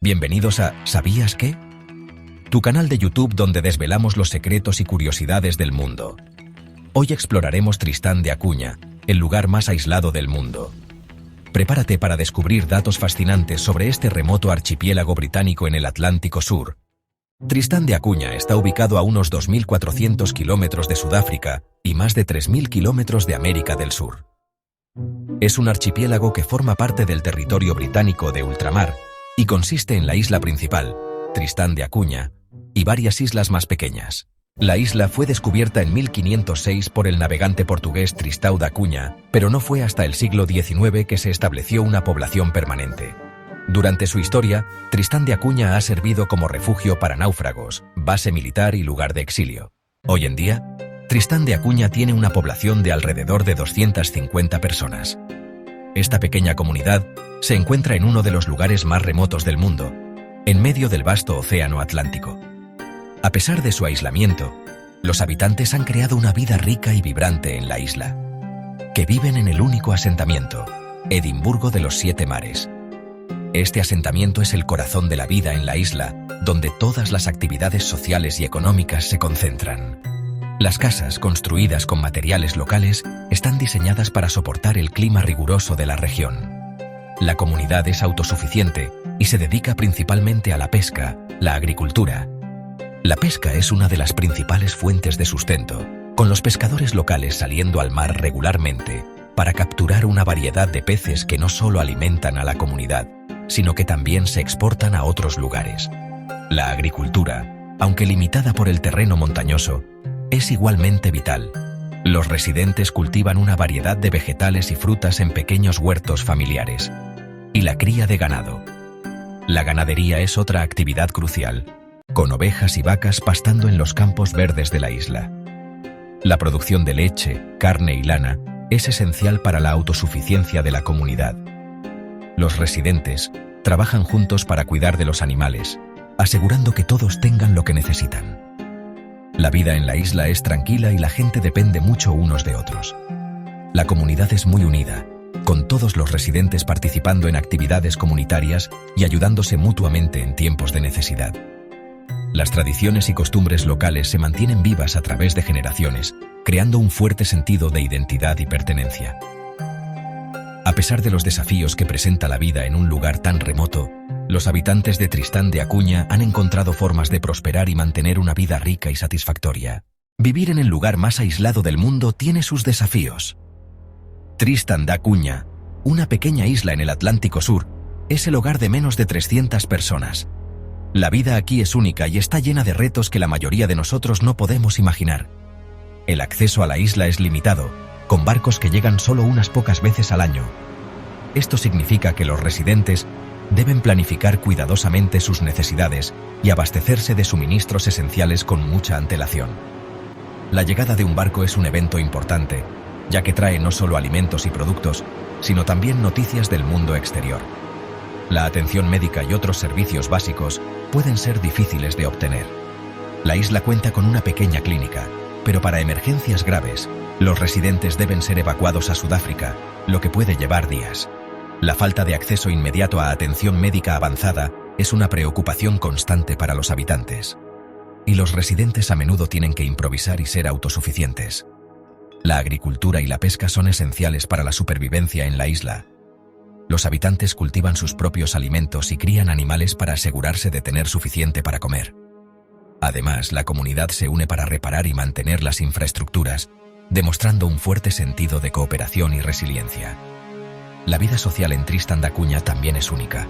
Bienvenidos a ¿Sabías qué? Tu canal de YouTube donde desvelamos los secretos y curiosidades del mundo. Hoy exploraremos Tristán de Acuña, el lugar más aislado del mundo. Prepárate para descubrir datos fascinantes sobre este remoto archipiélago británico en el Atlántico Sur. Tristán de Acuña está ubicado a unos 2.400 kilómetros de Sudáfrica y más de 3.000 kilómetros de América del Sur. Es un archipiélago que forma parte del territorio británico de ultramar y consiste en la isla principal, Tristán de Acuña, y varias islas más pequeñas. La isla fue descubierta en 1506 por el navegante portugués Tristão da Cunha, pero no fue hasta el siglo XIX que se estableció una población permanente. Durante su historia, Tristán de Acuña ha servido como refugio para náufragos, base militar y lugar de exilio. Hoy en día, Tristán de Acuña tiene una población de alrededor de 250 personas. Esta pequeña comunidad se encuentra en uno de los lugares más remotos del mundo, en medio del vasto océano Atlántico. A pesar de su aislamiento, los habitantes han creado una vida rica y vibrante en la isla, que viven en el único asentamiento, Edimburgo de los Siete Mares. Este asentamiento es el corazón de la vida en la isla, donde todas las actividades sociales y económicas se concentran. Las casas, construidas con materiales locales, están diseñadas para soportar el clima riguroso de la región. La comunidad es autosuficiente y se dedica principalmente a la pesca, la agricultura. La pesca es una de las principales fuentes de sustento, con los pescadores locales saliendo al mar regularmente para capturar una variedad de peces que no solo alimentan a la comunidad, sino que también se exportan a otros lugares. La agricultura, aunque limitada por el terreno montañoso, es igualmente vital. Los residentes cultivan una variedad de vegetales y frutas en pequeños huertos familiares, y la cría de ganado. La ganadería es otra actividad crucial, con ovejas y vacas pastando en los campos verdes de la isla. La producción de leche, carne y lana es esencial para la autosuficiencia de la comunidad. Los residentes trabajan juntos para cuidar de los animales, asegurando que todos tengan lo que necesitan. La vida en la isla es tranquila y la gente depende mucho unos de otros. La comunidad es muy unida, con todos los residentes participando en actividades comunitarias y ayudándose mutuamente en tiempos de necesidad. Las tradiciones y costumbres locales se mantienen vivas a través de generaciones, creando un fuerte sentido de identidad y pertenencia. A pesar de los desafíos que presenta la vida en un lugar tan remoto, los habitantes de Tristán de Acuña han encontrado formas de prosperar y mantener una vida rica y satisfactoria. Vivir en el lugar más aislado del mundo tiene sus desafíos. Tristán da Cunha, una pequeña isla en el Atlántico Sur, es el hogar de menos de 300 personas. La vida aquí es única y está llena de retos que la mayoría de nosotros no podemos imaginar. El acceso a la isla es limitado, con barcos que llegan solo unas pocas veces al año. Esto significa que los residentes deben planificar cuidadosamente sus necesidades y abastecerse de suministros esenciales con mucha antelación. La llegada de un barco es un evento importante, ya que trae no solo alimentos y productos, sino también noticias del mundo exterior. La atención médica y otros servicios básicos pueden ser difíciles de obtener. La isla cuenta con una pequeña clínica, pero para emergencias graves, los residentes deben ser evacuados a Sudáfrica, lo que puede llevar días. La falta de acceso inmediato a atención médica avanzada es una preocupación constante para los habitantes. Y los residentes a menudo tienen que improvisar y ser autosuficientes. La agricultura y la pesca son esenciales para la supervivencia en la isla. Los habitantes cultivan sus propios alimentos y crían animales para asegurarse de tener suficiente para comer. Además, la comunidad se une para reparar y mantener las infraestructuras, demostrando un fuerte sentido de cooperación y resiliencia. La vida social en Tristán da Cunha también es única.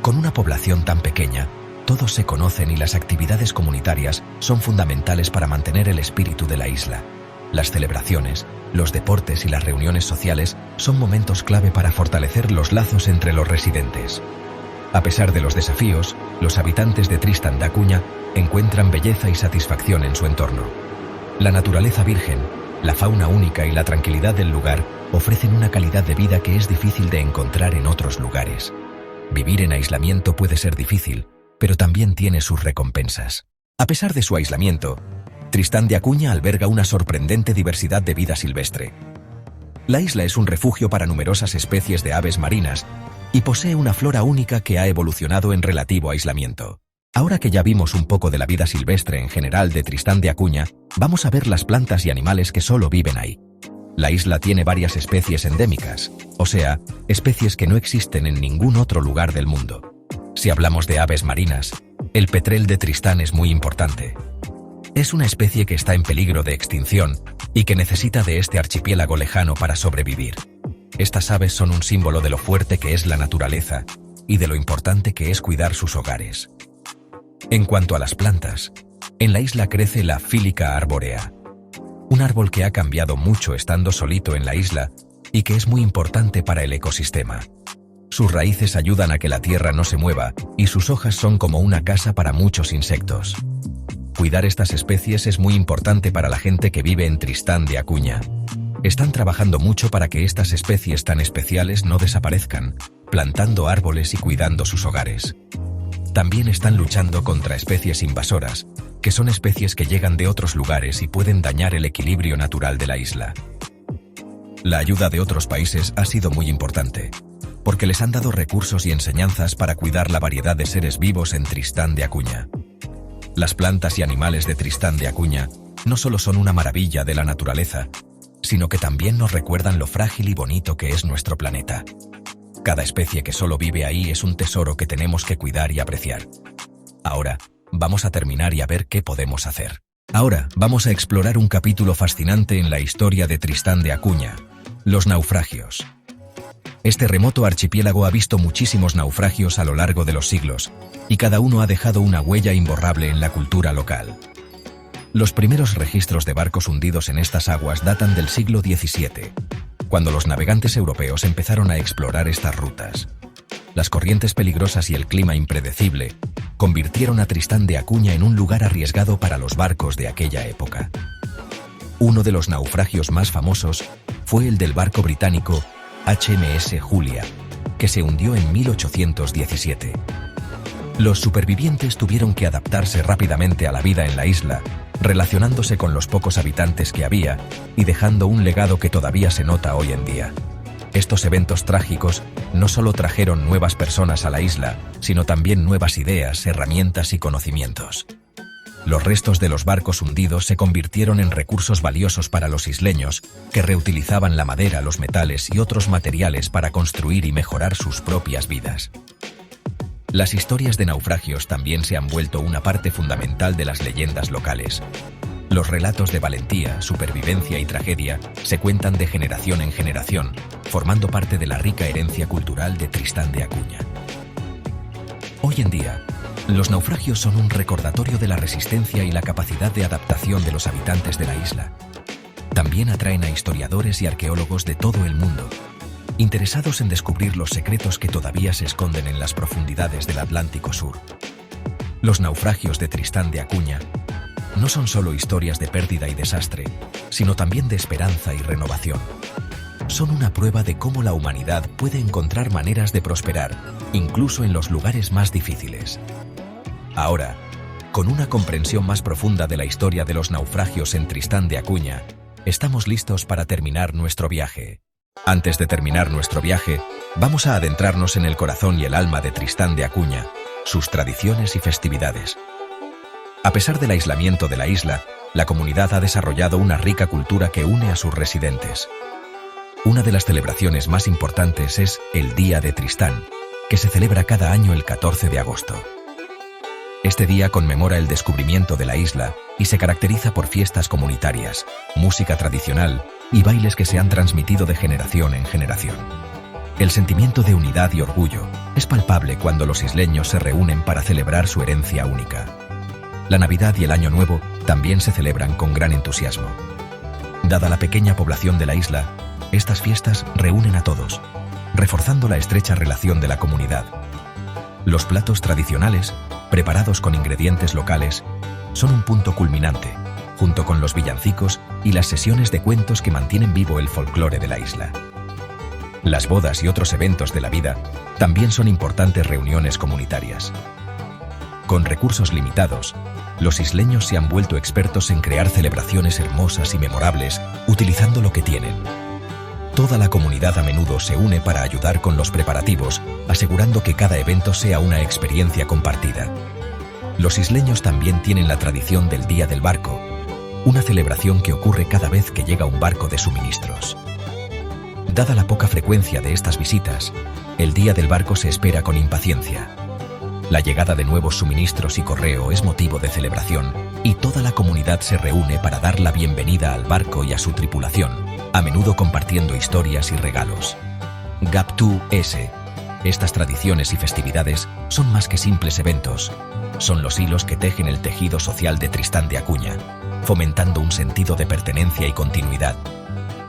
Con una población tan pequeña, todos se conocen y las actividades comunitarias son fundamentales para mantener el espíritu de la isla. Las celebraciones, los deportes y las reuniones sociales son momentos clave para fortalecer los lazos entre los residentes. A pesar de los desafíos, los habitantes de Tristán da Cunha encuentran belleza y satisfacción en su entorno. La naturaleza virgen, la fauna única y la tranquilidad del lugar ofrecen una calidad de vida que es difícil de encontrar en otros lugares. Vivir en aislamiento puede ser difícil, pero también tiene sus recompensas. A pesar de su aislamiento, Tristán de Acuña alberga una sorprendente diversidad de vida silvestre. La isla es un refugio para numerosas especies de aves marinas, y posee una flora única que ha evolucionado en relativo aislamiento. Ahora que ya vimos un poco de la vida silvestre en general de Tristán de Acuña, vamos a ver las plantas y animales que solo viven ahí. La isla tiene varias especies endémicas, o sea, especies que no existen en ningún otro lugar del mundo. Si hablamos de aves marinas, el petrel de Tristán es muy importante. Es una especie que está en peligro de extinción y que necesita de este archipiélago lejano para sobrevivir. Estas aves son un símbolo de lo fuerte que es la naturaleza y de lo importante que es cuidar sus hogares. En cuanto a las plantas, en la isla crece la Fílica arborea, un árbol que ha cambiado mucho estando solito en la isla y que es muy importante para el ecosistema. Sus raíces ayudan a que la tierra no se mueva y sus hojas son como una casa para muchos insectos. Cuidar estas especies es muy importante para la gente que vive en Tristán de Acuña. Están trabajando mucho para que estas especies tan especiales no desaparezcan, plantando árboles y cuidando sus hogares. También están luchando contra especies invasoras, que son especies que llegan de otros lugares y pueden dañar el equilibrio natural de la isla. La ayuda de otros países ha sido muy importante, porque les han dado recursos y enseñanzas para cuidar la variedad de seres vivos en Tristán de Acuña. Las plantas y animales de Tristán de Acuña no solo son una maravilla de la naturaleza, sino que también nos recuerdan lo frágil y bonito que es nuestro planeta. Cada especie que solo vive ahí es un tesoro que tenemos que cuidar y apreciar. Ahora, vamos a terminar y a ver qué podemos hacer. Ahora, vamos a explorar un capítulo fascinante en la historia de Tristán de Acuña: los naufragios. Este remoto archipiélago ha visto muchísimos naufragios a lo largo de los siglos, y cada uno ha dejado una huella imborrable en la cultura local. Los primeros registros de barcos hundidos en estas aguas datan del siglo XVII, cuando los navegantes europeos empezaron a explorar estas rutas. Las corrientes peligrosas y el clima impredecible convirtieron a Tristán de Acuña en un lugar arriesgado para los barcos de aquella época. Uno de los naufragios más famosos fue el del barco británico HMS Julia, que se hundió en 1817. Los supervivientes tuvieron que adaptarse rápidamente a la vida en la isla, relacionándose con los pocos habitantes que había y dejando un legado que todavía se nota hoy en día. Estos eventos trágicos no solo trajeron nuevas personas a la isla, sino también nuevas ideas, herramientas y conocimientos. Los restos de los barcos hundidos se convirtieron en recursos valiosos para los isleños, que reutilizaban la madera, los metales y otros materiales para construir y mejorar sus propias vidas. Las historias de naufragios también se han vuelto una parte fundamental de las leyendas locales. Los relatos de valentía, supervivencia y tragedia se cuentan de generación en generación, formando parte de la rica herencia cultural de Tristán de Acuña. Hoy en día, los naufragios son un recordatorio de la resistencia y la capacidad de adaptación de los habitantes de la isla. También atraen a historiadores y arqueólogos de todo el mundo, interesados en descubrir los secretos que todavía se esconden en las profundidades del Atlántico Sur. Los naufragios de Tristán de Acuña no son solo historias de pérdida y desastre, sino también de esperanza y renovación. Son una prueba de cómo la humanidad puede encontrar maneras de prosperar, incluso en los lugares más difíciles. Ahora, con una comprensión más profunda de la historia de los naufragios en Tristán de Acuña, estamos listos para terminar nuestro viaje. Antes de terminar nuestro viaje, vamos a adentrarnos en el corazón y el alma de Tristán de Acuña, sus tradiciones y festividades. A pesar del aislamiento de la isla, la comunidad ha desarrollado una rica cultura que une a sus residentes. Una de las celebraciones más importantes es el Día de Tristán, que se celebra cada año el 14 de agosto. Este día conmemora el descubrimiento de la isla y se caracteriza por fiestas comunitarias, música tradicional y bailes que se han transmitido de generación en generación. El sentimiento de unidad y orgullo es palpable cuando los isleños se reúnen para celebrar su herencia única. La Navidad y el Año Nuevo también se celebran con gran entusiasmo. Dada la pequeña población de la isla, estas fiestas reúnen a todos, reforzando la estrecha relación de la comunidad. Los platos tradicionales, preparados con ingredientes locales, son un punto culminante, junto con los villancicos y las sesiones de cuentos que mantienen vivo el folclore de la isla. Las bodas y otros eventos de la vida también son importantes reuniones comunitarias. Con recursos limitados, los isleños se han vuelto expertos en crear celebraciones hermosas y memorables utilizando lo que tienen. Toda la comunidad a menudo se une para ayudar con los preparativos, asegurando que cada evento sea una experiencia compartida. Los isleños también tienen la tradición del Día del Barco, una celebración que ocurre cada vez que llega un barco de suministros. Dada la poca frecuencia de estas visitas, el Día del Barco se espera con impaciencia. La llegada de nuevos suministros y correo es motivo de celebración, y toda la comunidad se reúne para dar la bienvenida al barco y a su tripulación, a menudo compartiendo historias y regalos. GAP2S. Estas tradiciones y festividades son más que simples eventos. Son los hilos que tejen el tejido social de Tristán de Acuña, fomentando un sentido de pertenencia y continuidad.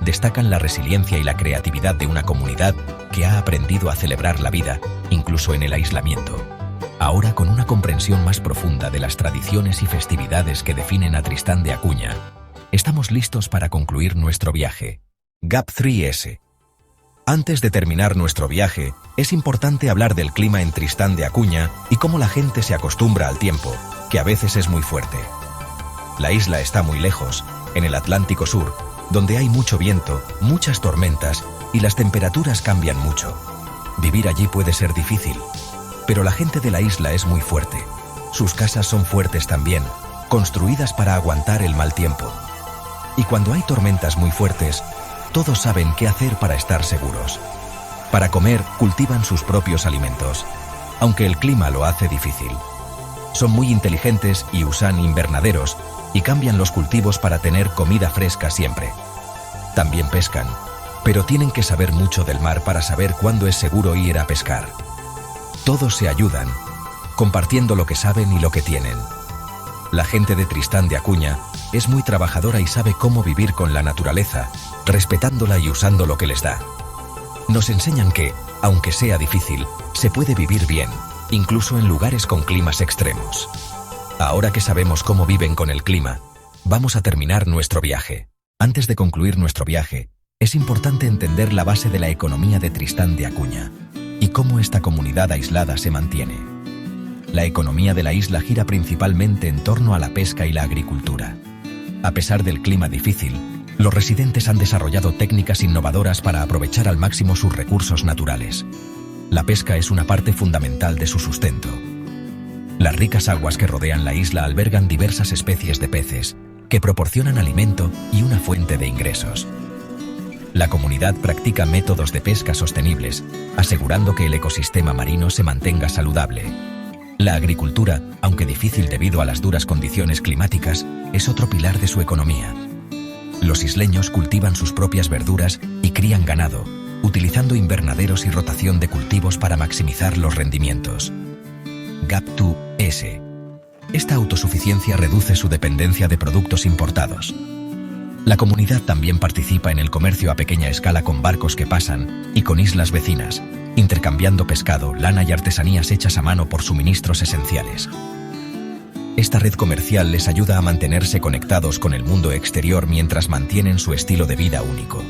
Destacan la resiliencia y la creatividad de una comunidad que ha aprendido a celebrar la vida, incluso en el aislamiento. Ahora, con una comprensión más profunda de las tradiciones y festividades que definen a Tristán de Acuña, estamos listos para concluir nuestro viaje. GAP3S. Antes de terminar nuestro viaje, es importante hablar del clima en Tristán de Acuña y cómo la gente se acostumbra al tiempo, que a veces es muy fuerte. La isla está muy lejos, en el Atlántico Sur, donde hay mucho viento, muchas tormentas y las temperaturas cambian mucho. Vivir allí puede ser difícil, pero la gente de la isla es muy fuerte. Sus casas son fuertes también, construidas para aguantar el mal tiempo. Y cuando hay tormentas muy fuertes, todos saben qué hacer para estar seguros. Para comer, cultivan sus propios alimentos, aunque el clima lo hace difícil. Son muy inteligentes y usan invernaderos y cambian los cultivos para tener comida fresca siempre. También pescan, pero tienen que saber mucho del mar para saber cuándo es seguro ir a pescar. Todos se ayudan, compartiendo lo que saben y lo que tienen. La gente de Tristán de Acuña es muy trabajadora y sabe cómo vivir con la naturaleza, respetándola y usando lo que les da. Nos enseñan que, aunque sea difícil, se puede vivir bien, incluso en lugares con climas extremos. Ahora que sabemos cómo viven con el clima, vamos a terminar nuestro viaje. Antes de concluir nuestro viaje, es importante entender la base de la economía de Tristán de Acuña y cómo esta comunidad aislada se mantiene. La economía de la isla gira principalmente en torno a la pesca y la agricultura. A pesar del clima difícil, los residentes han desarrollado técnicas innovadoras para aprovechar al máximo sus recursos naturales. La pesca es una parte fundamental de su sustento. Las ricas aguas que rodean la isla albergan diversas especies de peces, que proporcionan alimento y una fuente de ingresos. La comunidad practica métodos de pesca sostenibles, asegurando que el ecosistema marino se mantenga saludable. La agricultura, aunque difícil debido a las duras condiciones climáticas, es otro pilar de su economía. Los isleños cultivan sus propias verduras y crían ganado, utilizando invernaderos y rotación de cultivos para maximizar los rendimientos. GAP2S. Esta autosuficiencia reduce su dependencia de productos importados. La comunidad también participa en el comercio a pequeña escala con barcos que pasan y con islas vecinas, intercambiando pescado, lana y artesanías hechas a mano por suministros esenciales. Esta red comercial les ayuda a mantenerse conectados con el mundo exterior mientras mantienen su estilo de vida único.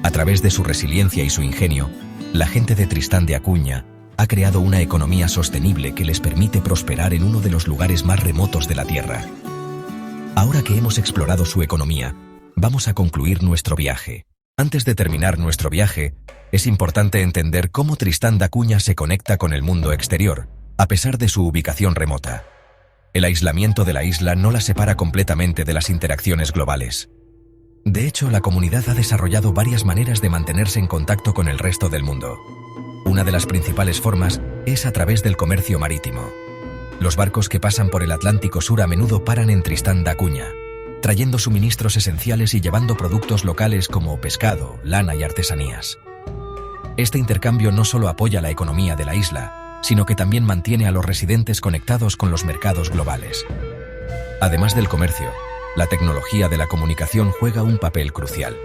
A través de su resiliencia y su ingenio, la gente de Tristán de Acuña ha creado una economía sostenible que les permite prosperar en uno de los lugares más remotos de la Tierra. Ahora que hemos explorado su economía, vamos a concluir nuestro viaje. Antes de terminar nuestro viaje, es importante entender cómo Tristán de Acuña se conecta con el mundo exterior, a pesar de su ubicación remota. El aislamiento de la isla no la separa completamente de las interacciones globales. De hecho, la comunidad ha desarrollado varias maneras de mantenerse en contacto con el resto del mundo. Una de las principales formas es a través del comercio marítimo. Los barcos que pasan por el Atlántico Sur a menudo paran en Tristán de Acuña, trayendo suministros esenciales y llevando productos locales como pescado, lana y artesanías. Este intercambio no solo apoya la economía de la isla, sino que también mantiene a los residentes conectados con los mercados globales. Además del comercio, la tecnología de la comunicación juega un papel crucial.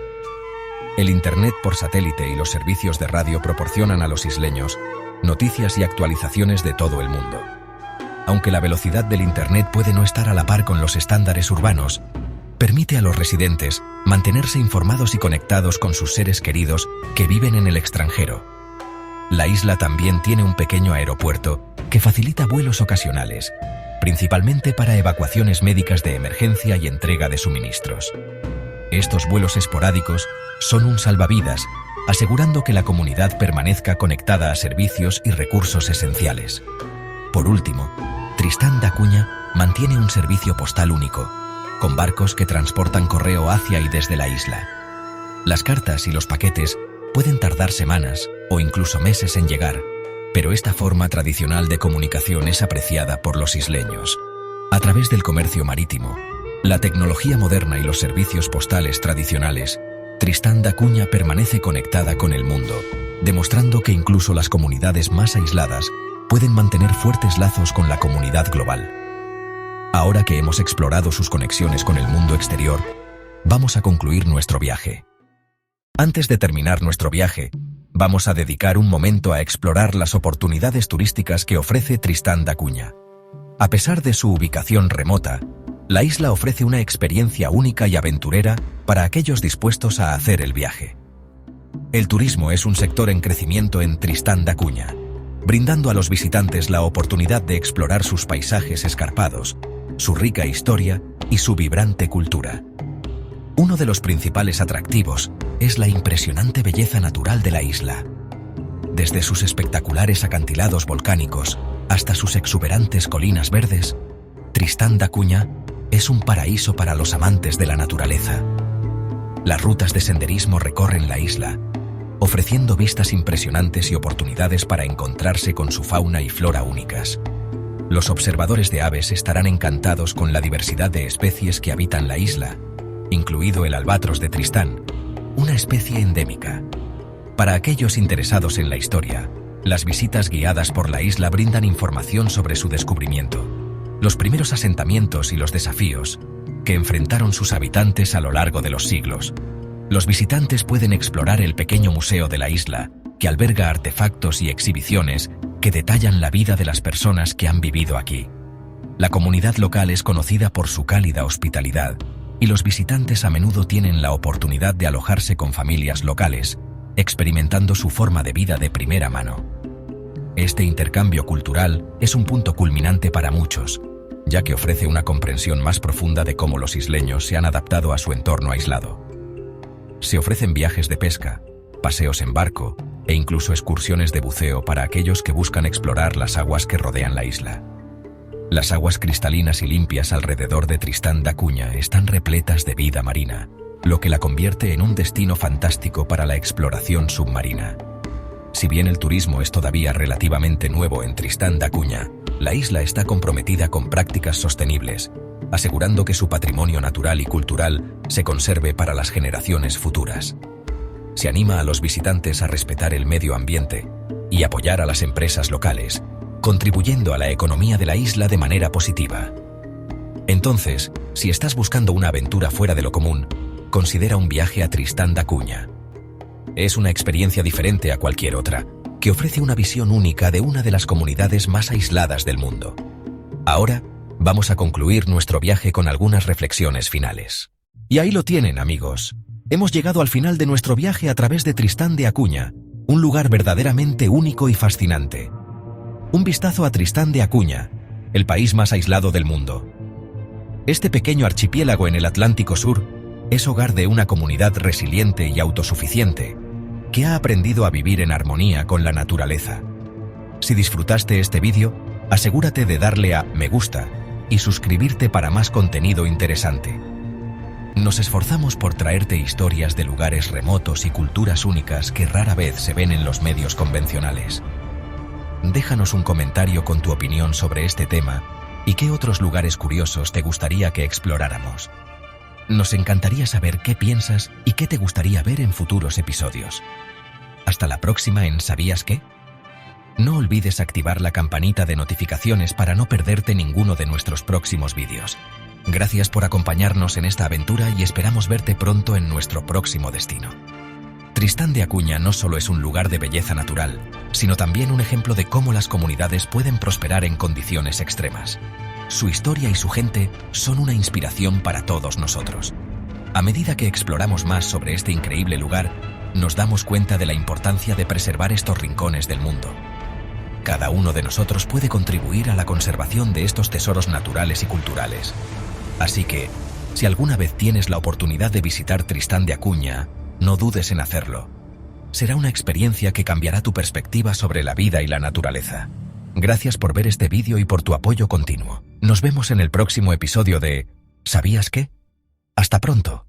El Internet por satélite y los servicios de radio proporcionan a los isleños noticias y actualizaciones de todo el mundo. Aunque la velocidad del Internet puede no estar a la par con los estándares urbanos, permite a los residentes mantenerse informados y conectados con sus seres queridos que viven en el extranjero. La isla también tiene un pequeño aeropuerto que facilita vuelos ocasionales, principalmente para evacuaciones médicas de emergencia y entrega de suministros. Estos vuelos esporádicos son un salvavidas, asegurando que la comunidad permanezca conectada a servicios y recursos esenciales. Por último, Tristán da Cunha mantiene un servicio postal único, con barcos que transportan correo hacia y desde la isla. Las cartas y los paquetes pueden tardar semanas o incluso meses en llegar, pero esta forma tradicional de comunicación es apreciada por los isleños. A través del comercio marítimo, la tecnología moderna y los servicios postales tradicionales, Tristán da Cunha permanece conectada con el mundo, demostrando que incluso las comunidades más aisladas pueden mantener fuertes lazos con la comunidad global. Ahora que hemos explorado sus conexiones con el mundo exterior, vamos a concluir nuestro viaje. Antes de terminar nuestro viaje, vamos a dedicar un momento a explorar las oportunidades turísticas que ofrece Tristán da Cunha. A pesar de su ubicación remota, la isla ofrece una experiencia única y aventurera para aquellos dispuestos a hacer el viaje. El turismo es un sector en crecimiento en Tristán da Cunha, brindando a los visitantes la oportunidad de explorar sus paisajes escarpados, su rica historia y su vibrante cultura. Uno de los principales atractivos es la impresionante belleza natural de la isla. Desde sus espectaculares acantilados volcánicos hasta sus exuberantes colinas verdes, Tristán da Cunha es un paraíso para los amantes de la naturaleza. Las rutas de senderismo recorren la isla, ofreciendo vistas impresionantes y oportunidades para encontrarse con su fauna y flora únicas. Los observadores de aves estarán encantados con la diversidad de especies que habitan la isla, incluido el albatros de Tristán, una especie endémica. Para aquellos interesados en la historia, las visitas guiadas por la isla brindan información sobre su descubrimiento, los primeros asentamientos y los desafíos que enfrentaron sus habitantes a lo largo de los siglos. Los visitantes pueden explorar el pequeño museo de la isla, que alberga artefactos y exhibiciones que detallan la vida de las personas que han vivido aquí. La comunidad local es conocida por su cálida hospitalidad, y los visitantes a menudo tienen la oportunidad de alojarse con familias locales, experimentando su forma de vida de primera mano. Este intercambio cultural es un punto culminante para muchos, ya que ofrece una comprensión más profunda de cómo los isleños se han adaptado a su entorno aislado. Se ofrecen viajes de pesca, paseos en barco e incluso excursiones de buceo para aquellos que buscan explorar las aguas que rodean la isla. Las aguas cristalinas y limpias alrededor de Tristán da Cunha están repletas de vida marina, lo que la convierte en un destino fantástico para la exploración submarina. Si bien el turismo es todavía relativamente nuevo en Tristán da Cunha, la isla está comprometida con prácticas sostenibles, asegurando que su patrimonio natural y cultural se conserve para las generaciones futuras. Se anima a los visitantes a respetar el medio ambiente y apoyar a las empresas locales, contribuyendo a la economía de la isla de manera positiva. Entonces, si estás buscando una aventura fuera de lo común, considera un viaje a Tristán da Cunha. Es una experiencia diferente a cualquier otra, que ofrece una visión única de una de las comunidades más aisladas del mundo. Ahora, vamos a concluir nuestro viaje con algunas reflexiones finales. Y ahí lo tienen, amigos. Hemos llegado al final de nuestro viaje a través de Tristán da Cunha, un lugar verdaderamente único y fascinante. Un vistazo a Tristán da Cunha, el país más aislado del mundo. Este pequeño archipiélago en el Atlántico Sur es hogar de una comunidad resiliente y autosuficiente, que ha aprendido a vivir en armonía con la naturaleza. Si disfrutaste este vídeo, asegúrate de darle a me gusta y suscribirte para más contenido interesante. Nos esforzamos por traerte historias de lugares remotos y culturas únicas que rara vez se ven en los medios convencionales. Déjanos un comentario con tu opinión sobre este tema y qué otros lugares curiosos te gustaría que exploráramos. Nos encantaría saber qué piensas y qué te gustaría ver en futuros episodios. Hasta la próxima en ¿Sabías qué? No olvides activar la campanita de notificaciones para no perderte ninguno de nuestros próximos vídeos. Gracias por acompañarnos en esta aventura y esperamos verte pronto en nuestro próximo destino. Tristán da Cunha no solo es un lugar de belleza natural, sino también un ejemplo de cómo las comunidades pueden prosperar en condiciones extremas. Su historia y su gente son una inspiración para todos nosotros. A medida que exploramos más sobre este increíble lugar, nos damos cuenta de la importancia de preservar estos rincones del mundo. Cada uno de nosotros puede contribuir a la conservación de estos tesoros naturales y culturales. Así que, Si alguna vez tienes la oportunidad de visitar Tristán de Acuña, no dudes en hacerlo. Será una experiencia que cambiará tu perspectiva sobre la vida y la naturaleza. Gracias por ver este vídeo y por tu apoyo continuo. Nos vemos en el próximo episodio de ¿Sabías qué? Hasta pronto.